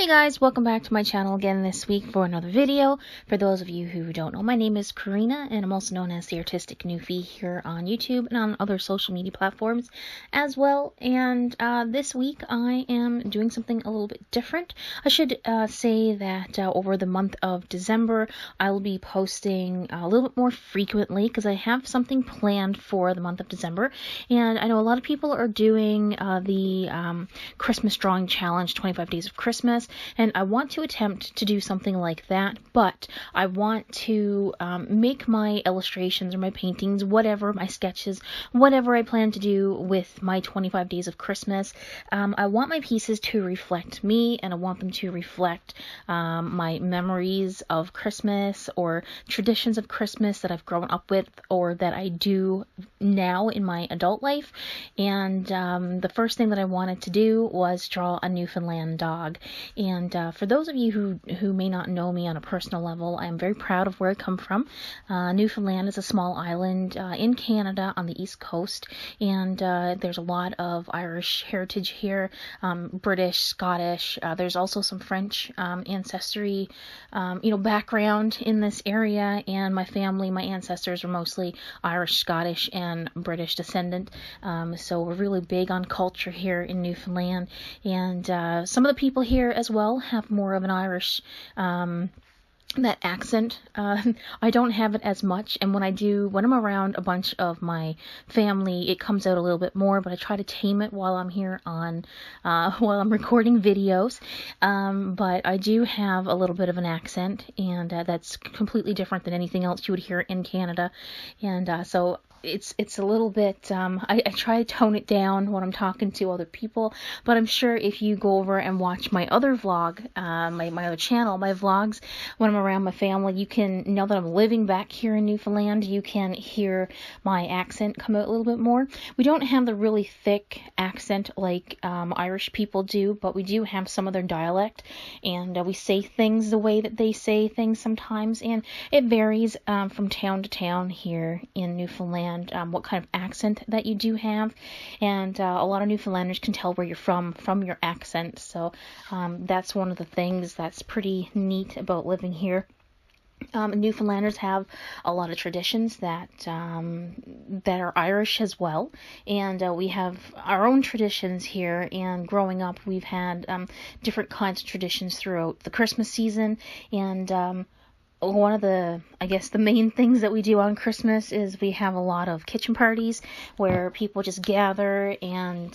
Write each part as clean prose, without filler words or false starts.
Hey guys, welcome back to my channel again this week for another video. For those of you who don't know, my name is Karina and I'm also known as the Artistic Newfie here on YouTube and on other social media platforms as well. And this week I am doing something a little bit different. I should say that over the month of December I will be posting a little bit more frequently because I have something planned for the month of December. And I know a lot of people are doing the Christmas Drawing Challenge, 25 Days of Christmas. And I want to attempt to do something like that, but I want to make my illustrations or my paintings, whatever, my sketches, whatever I plan to do with my 25 Days of Christmas. I want my pieces to reflect me, and I want them to reflect my memories of Christmas or traditions of Christmas that I've grown up with or that I do now in my adult life. And the first thing that I wanted to do was draw a Newfoundland dog. And for those of you who may not know me on a personal level, I am very proud of where I come from. Newfoundland is a small island in Canada on the east coast, and there's a lot of Irish heritage here, British, Scottish. There's also some French ancestry, background in this area, and my family, my ancestors are mostly Irish, Scottish, and British descendant. So we're really big on culture here in Newfoundland, and some of the people here as well have more of an Irish that accent. I don't have it as much, and when I'm around a bunch of my family, it comes out a little bit more, but I try to tame it while I'm here on while I'm recording videos. But I do have a little bit of an accent, and that's completely different than anything else you would hear in Canada. And so it's a little bit, I try to tone it down when I'm talking to other people, but I'm sure if you go over and watch my other vlog, my other channel, my vlogs, when I'm around my family, you can, now that I'm living back here in Newfoundland, you can hear my accent come out a little bit more. We don't have the really thick accent like Irish people do, but we do have some of their dialect, and we say things the way that they say things sometimes, and it varies from town to town here in Newfoundland. What kind of accent that you do have, and a lot of Newfoundlanders can tell where you're from your accent, so that's one of the things that's pretty neat about living here. Newfoundlanders have a lot of traditions that are Irish as well, and we have our own traditions here, and growing up we've had different kinds of traditions throughout the Christmas season, and one of the, I guess, the main things that we do on Christmas is we have a lot of kitchen parties where people just gather and,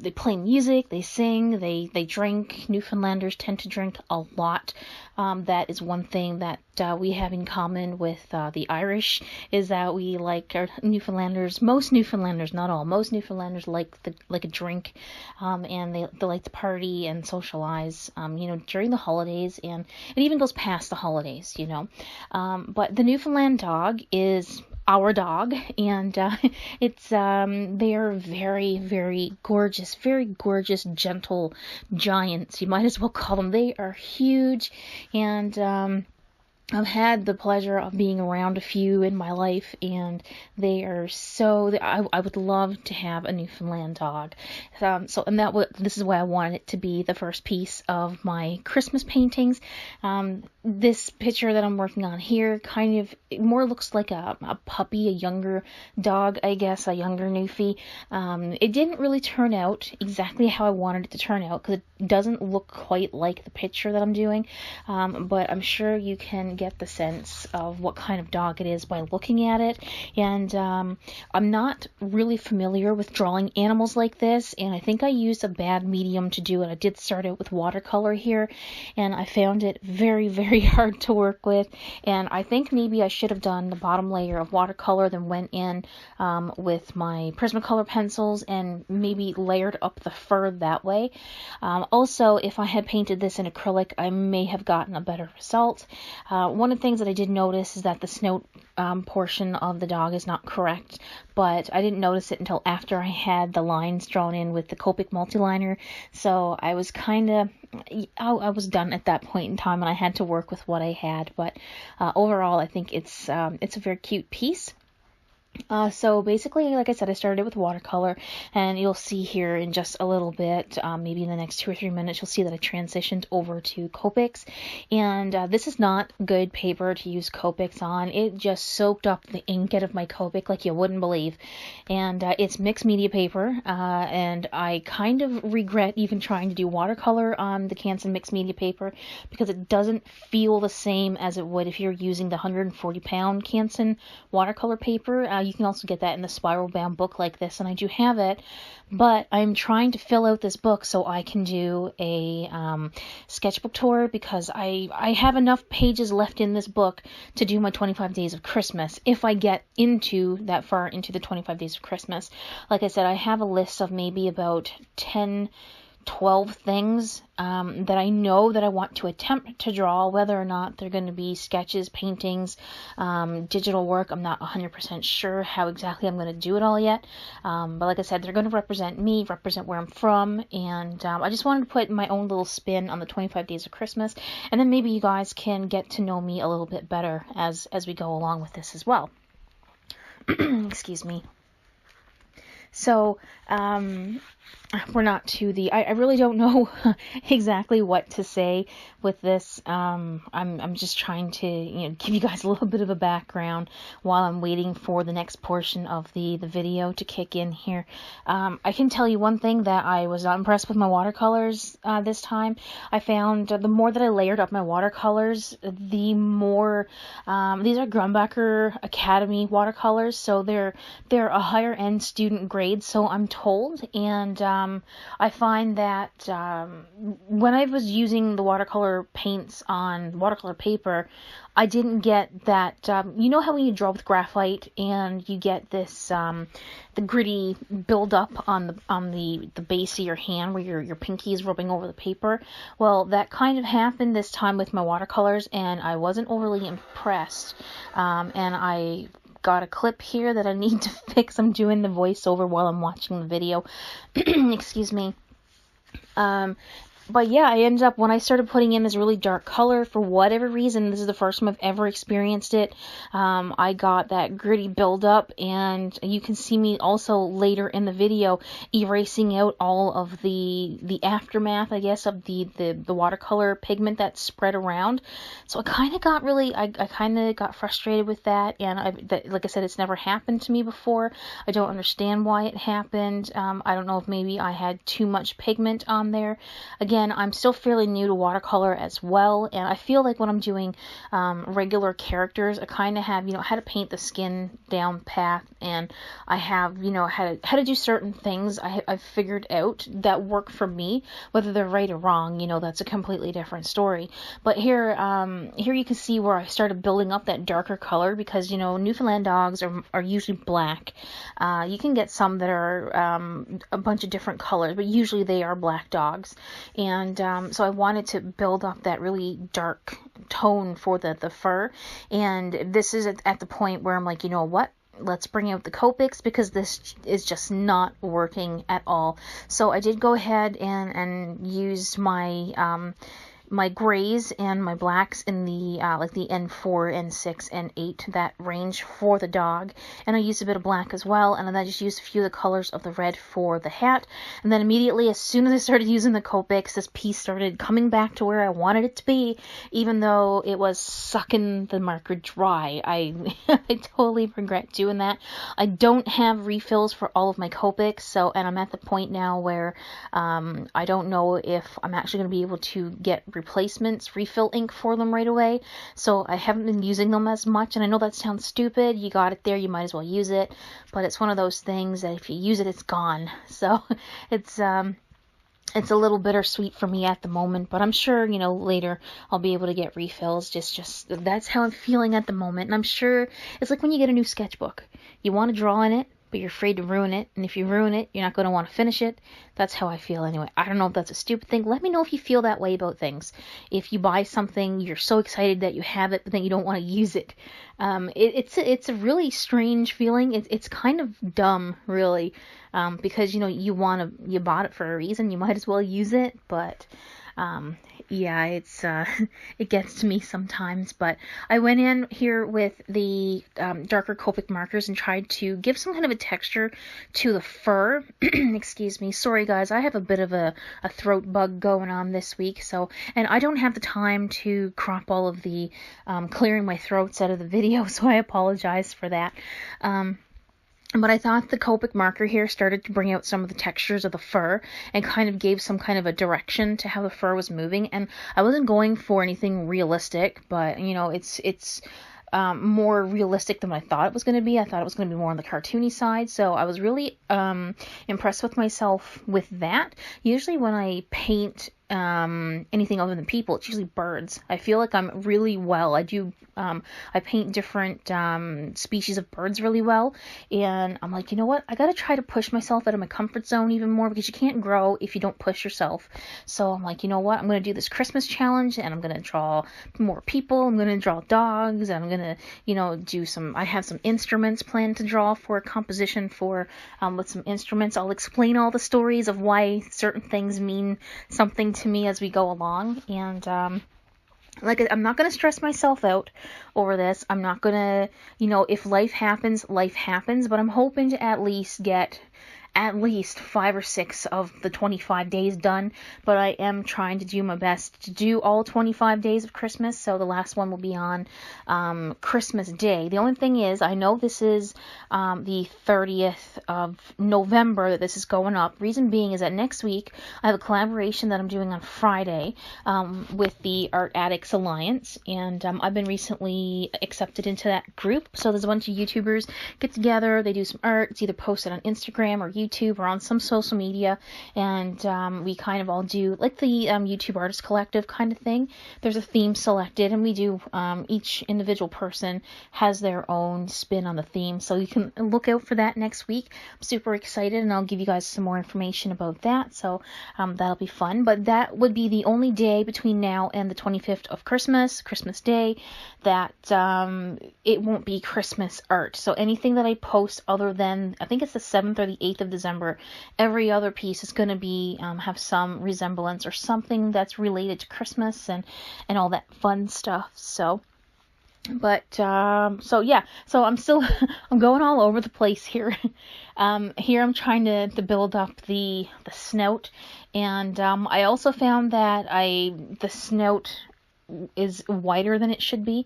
they play music, they sing, they drink. Newfoundlanders tend to drink a lot. That is one thing that we have in common with the Irish, is that we like our Newfoundlanders, most Newfoundlanders, not all, most Newfoundlanders like a drink, and they like to party and socialize, during the holidays, and it even goes past the holidays, but the Newfoundland dog is our dog, and it's they are very, very gorgeous, gentle giants, you might as well call them. They are huge, and I've had the pleasure of being around a few in my life, and they are so, I would love to have a Newfoundland dog. This is why I wanted it to be the first piece of my Christmas paintings. This picture that I'm working on here kind of, it more looks like a puppy, a younger dog, I guess, a younger Newfie. It didn't really turn out exactly how I wanted it to turn out, because it doesn't look quite like the picture that I'm doing, but I'm sure you can get the sense of what kind of dog it is by looking at it. And I'm not really familiar with drawing animals like this, and I think I used a bad medium to do it. I did start out with watercolor here, and I found it very, very hard to work with, and I think maybe I should have done the bottom layer of watercolor, then went in with my Prismacolor pencils and maybe layered up the fur that way. Also, if I had painted this in acrylic, I may have gotten a better result. One of the things that I did notice is that the snout portion of the dog is not correct, but I didn't notice it until after I had the lines drawn in with the Copic multiliner, so I was I was done at that point in time, and I had to work with what I had. But overall, I think it's a very cute piece. So basically, like I said, I started with watercolor, and you'll see here in just a little bit, maybe in the next 2 or 3 minutes, you'll see that I transitioned over to Copics, and this is not good paper to use Copics on. It just soaked up the ink out of my Copic like you wouldn't believe, and it's mixed media paper, and I kind of regret even trying to do watercolor on the Canson mixed media paper because it doesn't feel the same as it would if you're using the 140-pound Canson watercolor paper. You can also get that in the spiral bound book like this, and I do have it, but I'm trying to fill out this book so I can do a sketchbook tour, because I have enough pages left in this book to do my 25 days of Christmas if I get into that far into the 25 days of Christmas. Like I said, I have a list of maybe about 10-12 things that I know that I want to attempt to draw. Whether or not they're going to be sketches, paintings, digital work, I'm not 100% sure how exactly I'm going to do it all yet. But like I said, they're going to represent me, represent where I'm from, and I just wanted to put my own little spin on the 25 days of Christmas, and then maybe you guys can get to know me a little bit better as we go along with this as well. Excuse me. So, we're not to the, I really don't know exactly what to say with this. I'm just trying to, give you guys a little bit of a background while I'm waiting for the next portion of the video to kick in here. I can tell you one thing, that I was not impressed with my watercolors this time. I found the more that I layered up my watercolors, the more, these are Grumbacher Academy watercolors, so they're a higher end student grade, so I'm told, and I find that when I was using the watercolor paints on watercolor paper, I didn't get that, you know how when you draw with graphite and you get this, the gritty buildup on the base of your hand where your pinky is rubbing over the paper? Well, that kind of happened this time with my watercolors, and I wasn't overly impressed, and I got a clip here that I need to fix. I'm doing the voiceover while I'm watching the video. Excuse me. But yeah, I ended up, when I started putting in this really dark color, for whatever reason, this is the first time I've ever experienced it, I got that gritty buildup, and you can see me also later in the video erasing out all of the aftermath, I guess, of the watercolor pigment that spread around. So I kind of got really, I kind of got frustrated with that, and like I said, it's never happened to me before. I don't understand why it happened. I don't know if maybe I had too much pigment on there. Again, I'm still fairly new to watercolor as well, and I feel like when I'm doing regular characters, I kind of have, how to paint the skin down pat, and I have, how to do certain things I've figured out that work for me. Whether they're right or wrong, that's a completely different story. But here you can see where I started building up that darker color, because, Newfoundland dogs are usually black. You can get some that are a bunch of different colors, but usually they are black dogs. And so I wanted to build up that really dark tone for the fur. And this is at the point where I'm like, you know what? Let's bring out the Copics, because this is just not working at all. So I did go ahead and use my my grays and my blacks in the like the N4, N6, N8, that range for the dog, and I used a bit of black as well, and then I just used a few of the colors of the red for the hat. And then immediately, as soon as I started using the Copics, this piece started coming back to where I wanted it to be, even though it was sucking the marker dry. I totally regret doing that. I don't have refills for all of my Copics, and I'm at the point now where I don't know if I'm actually going to be able to get replacements, refill ink for them right away, so I haven't been using them as much. And I know that sounds stupid, you got it there, you might as well use it, but it's one of those things that if you use it, it's gone. So it's a little bittersweet for me at the moment, but I'm sure, later I'll be able to get refills. Just that's how I'm feeling at the moment. And I'm sure it's like when you get a new sketchbook, you want to draw in it, but you're afraid to ruin it, and if you ruin it, you're not going to want to finish it. That's how I feel anyway. I don't know if that's a stupid thing. Let me know if you feel that way about things. If you buy something, you're so excited that you have it, but then you don't want to use it. It's a really strange feeling. It's kind of dumb, really, because you bought it for a reason. You might as well use it, but yeah, it's it gets to me sometimes, but I went in here with the darker Copic markers and tried to give some kind of a texture to the fur. Excuse me, sorry guys, I have a bit of a throat bug going on this week, so, and I don't have the time to crop all of the clearing my throats out of the video, so I apologize for that. But I thought the Copic marker here started to bring out some of the textures of the fur and kind of gave some kind of a direction to how the fur was moving. And I wasn't going for anything realistic, but, you know, it's more realistic than I thought it was going to be. I thought it was going to be more on the cartoony side, so I was really impressed with myself with that. Usually when I paint anything other than people, it's usually birds. I feel like I'm really well. I paint different species of birds really well, and I'm like, you know what? I gotta try to push myself out of my comfort zone even more, because you can't grow if you don't push yourself. So I'm like, you know what? I'm gonna do this Christmas challenge, and I'm gonna draw more people. I'm gonna draw dogs, and I'm gonna, you know, do some. I have some instruments planned to draw for a composition for with some instruments. I'll explain all the stories of why certain things mean something to me as we go along, and like, I'm not going to stress myself out over this. I'm not going to, you know, if life happens, but I'm hoping to at least get at least 5 or 6 of the 25 days done, but I am trying to do my best to do all 25 days of Christmas, so the last one will be on Christmas Day. The only thing is, I know this is the 30th of November that this is going up. Reason being is that next week I have a collaboration that I'm doing on Friday with the Art Addicts Alliance, and I've been recently accepted into that group, so there's a bunch of YouTubers get together, they do some art, it's either posted on Instagram or YouTube or on some social media, and we kind of all do like the YouTube Artist Collective kind of thing. There's a theme selected, and we do each individual person has their own spin on the theme, so you can look out for that next week. I'm super excited, and I'll give you guys some more information about that, so that'll be fun. But that would be the only day between now and the 25th of Christmas Day, that it won't be Christmas art. So anything that I post other than, I think it's the 7th or the 8th of December, every other piece is going to be have some resemblance or something that's related to Christmas and all that fun stuff. So, but so yeah, so I'm still I'm going all over the place here. Here I'm trying to build up the snout, and I also found that the snout is wider than it should be,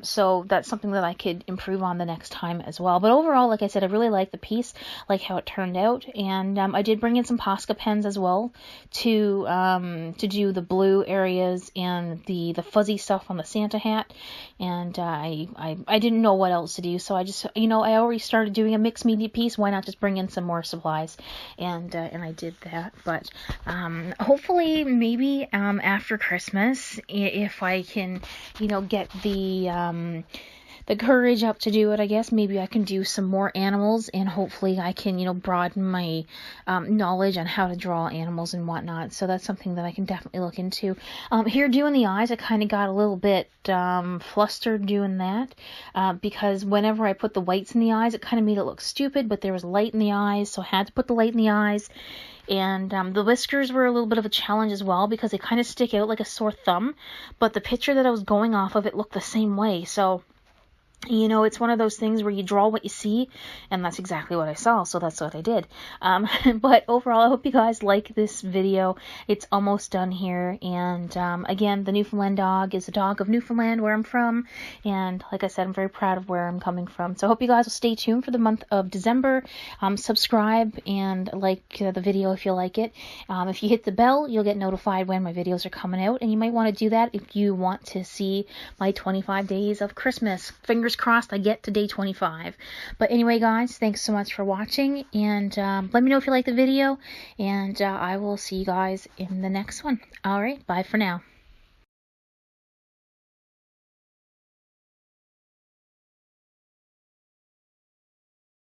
so that's something that I could improve on the next time as well. But overall, like I said, I really like the piece, like how it turned out, and I did bring in some Posca pens as well to do the blue areas and the fuzzy stuff on the Santa hat, and I didn't know what else to do, so I just, you know, I already started doing a mixed media piece, why not just bring in some more supplies, and I did that. But hopefully maybe after Christmas, if I can, you know, get the courage up to do it, I guess maybe I can do some more animals, and hopefully I can, you know, broaden my knowledge on how to draw animals and whatnot. So that's something that I can definitely look into. Here doing the eyes, I kind of got a little bit flustered doing that, because whenever I put the whites in the eyes, it kind of made it look stupid, but there was light in the eyes, so I had to put the light in the eyes. And the whiskers were a little bit of a challenge as well, because they kind of stick out like a sore thumb, but the picture that I was going off of, it looked the same way. So, you know, it's one of those things where you draw what you see, and that's exactly what I saw, so that's what I did. But overall, I hope you guys like this video. It's almost done here, and again, the Newfoundland dog is a dog of Newfoundland, where I'm from, and like I said, I'm very proud of where I'm coming from. So I hope you guys will stay tuned for the month of December. Subscribe and like the video if you like it. If you hit the bell, you'll get notified when my videos are coming out, and you might want to do that if you want to see my 25 days of Christmas. Fingers crossed I get to day 25. But anyway, guys, thanks so much for watching, and let me know if you like the video, and I will see you guys in the next one. Alright, bye for now.